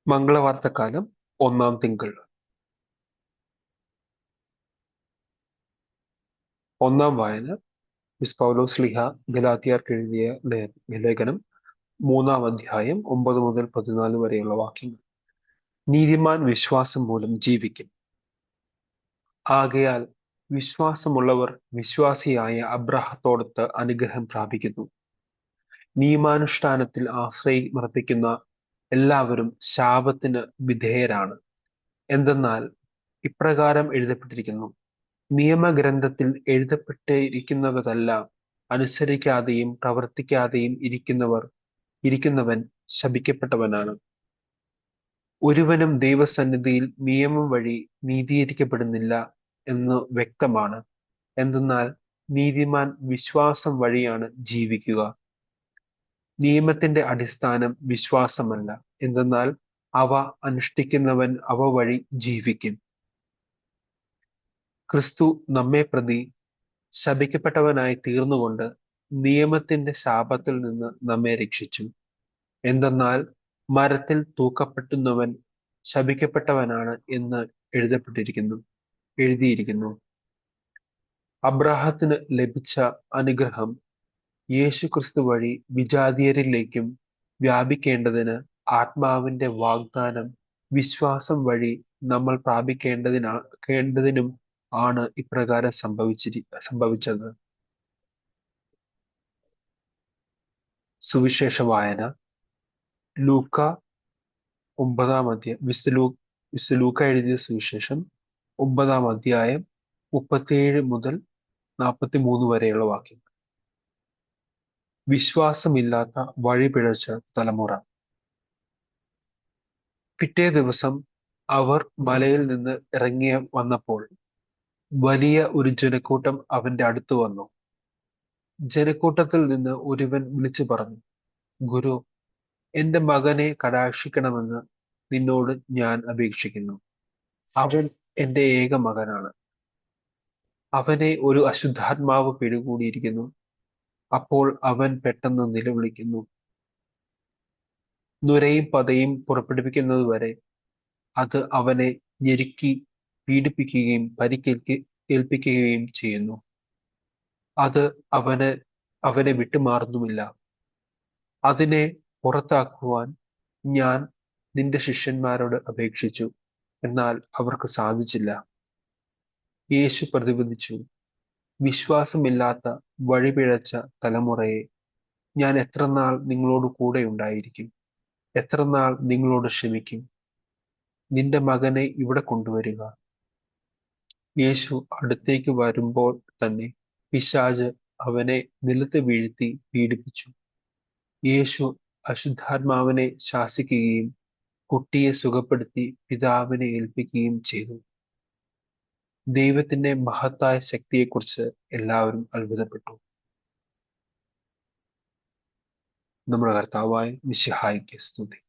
മംഗളവാർത്തക്കാലം 1-ാം തിങ്കൾ. 1-ാം വായന മിസ് പൗലോസ്ലീഹ ഗലാത്യർക്ക് എഴുതിയ ലേഖനം 3-ാം അധ്യായം 9 മുതൽ 14 വരെയുള്ള വാക്യങ്ങൾ. നീതിമാൻ വിശ്വാസം മൂലം ജീവിക്കും. ആകയാൽ വിശ്വാസമുള്ളവർ വിശ്വാസിയായ അബ്രാഹത്തോടൊത്ത് അനുഗ്രഹം പ്രാപിക്കുന്നു. നിയമാനുഷ്ഠാനത്തിൽ ആശ്രയമർപ്പിക്കുന്ന എല്ലാവരും ശാപത്തിന് വിധേയരാണ്. എന്തെന്നാൽ ഇപ്രകാരം എഴുതപ്പെട്ടിരിക്കുന്നു: നിയമഗ്രന്ഥത്തിൽ എഴുതപ്പെട്ടിരിക്കുന്നതെല്ലാം അനുസരിക്കാതെയും പ്രവർത്തിക്കാതെയും ഇരിക്കുന്നവൻ ശപിക്കപ്പെട്ടവനാണ്. ഒരുവനും ദൈവസന്നിധിയിൽ നിയമം വഴി നീതീകരിക്കപ്പെടുന്നില്ല എന്ന് വ്യക്തമാണ്. എന്തെന്നാൽ നീതിമാൻ വിശ്വാസം വഴിയാണ് ജീവിക്കുക. നിയമത്തിന്റെ അടിസ്ഥാനം വിശ്വാസമല്ല, എന്തെന്നാൽ അവ അനുഷ്ഠിക്കുന്നവൻ അവ വഴി ജീവിക്കും. ക്രിസ്തു നമ്മെ പ്രതി ശപിക്കപ്പെട്ടവനായി തീർന്നുകൊണ്ട് നിയമത്തിന്റെ ശാപത്തിൽ നിന്ന് നമ്മെ രക്ഷിച്ചു. എന്തെന്നാൽ മരത്തിൽ തൂക്കപ്പെട്ടുന്നവൻ ശപിക്കപ്പെട്ടവനാണ് എന്ന് എഴുതിയിരിക്കുന്നു. അബ്രാഹത്തിന് ലഭിച്ച അനുഗ്രഹം യേശു ക്രിസ്തു വഴി വിജാതീയരിലേക്കും വ്യാപിക്കേണ്ടതിന് ആത്മാവിന്റെ വാഗ്ദാനം വിശ്വാസം വഴി നമ്മൾ പ്രാപിക്കേണ്ടതിനും ആണ് ഇപ്രകാരം സംഭവിച്ചത്. സുവിശേഷ വായന. ലൂക്ക 9-ാം അധ്യായം. വിശുദ്ധ ലൂക്ക എഴുതിയ സുവിശേഷം 9-ാം അധ്യായം 37 മുതൽ 43 വരെയുള്ള വാക്യങ്ങൾ. വിശ്വാസമില്ലാത്ത വഴിപിഴച്ച തലമുറ. പിറ്റേ ദിവസം അവർ മലയിൽ നിന്ന് ഇറങ്ങി വന്നപ്പോൾ വലിയ ഒരു ജനക്കൂട്ടം അവന്റെ അടുത്ത് വന്നു. ജനക്കൂട്ടത്തിൽ നിന്ന് ഒരുവൻ വിളിച്ചു പറഞ്ഞു: ഗുരു, എന്റെ മകനെ കടാക്ഷിക്കണമെന്ന് നിന്നോട് ഞാൻ അപേക്ഷിക്കുന്നു. അവൻ എന്റെ ഏക മകനാണ്. അവനെ ഒരു അശുദ്ധാത്മാവ് പിടികൂടിയിരിക്കുന്നു. അപ്പോൾ അവൻ പെട്ടെന്ന് നിലവിളിക്കുന്നു. നുരയും പതയും പുറപ്പെടുവിക്കുന്നതുവരെ അത് അവനെ ഞെരുക്കി പീഡിപ്പിക്കുകയും പരിക്കേൽപ്പിക്കുകയും ചെയ്യുന്നു. അത് അവനെ വിട്ടുമാറുന്നുമില്ല. അതിനെ പുറത്താക്കുവാൻ ഞാൻ നിന്റെ ശിഷ്യന്മാരോട് അപേക്ഷിച്ചു, എന്നാൽ അവർക്ക് സാധിച്ചില്ല. യേശു പ്രതിവദിച്ചു: വിശ്വാസമില്ലാത്ത വഴിപിഴച്ച തലമുറയെ, ഞാൻ എത്രനാൾ നിങ്ങളോട് കൂടെ ഉണ്ടായിരിക്കും? എത്രനാൾ നിങ്ങളോട് ക്ഷമിക്കും? നിന്റെ മകനെ ഇവിടെ കൊണ്ടുവരിക. യേശു അടുത്തേക്ക് വരുമ്പോൾ തന്നെ പിശാച് അവനെ നിലത്ത് വീഴ്ത്തി പീഡിപ്പിച്ചു. യേശു അശുദ്ധാത്മാവിനെ ശാസിക്കുകയും കുട്ടിയെ സുഖപ്പെടുത്തി പിതാവിനെ ഏൽപ്പിക്കുകയും ചെയ്തു. ദൈവത്തിന്റെ മഹത്തായ ശക്തിയെക്കുറിച്ച് എല്ലാവരും അത്ഭുതപ്പെട്ടു. നമ്മുടെ കർത്താവായ മിശിഹായിക്ക് സ്തുതി.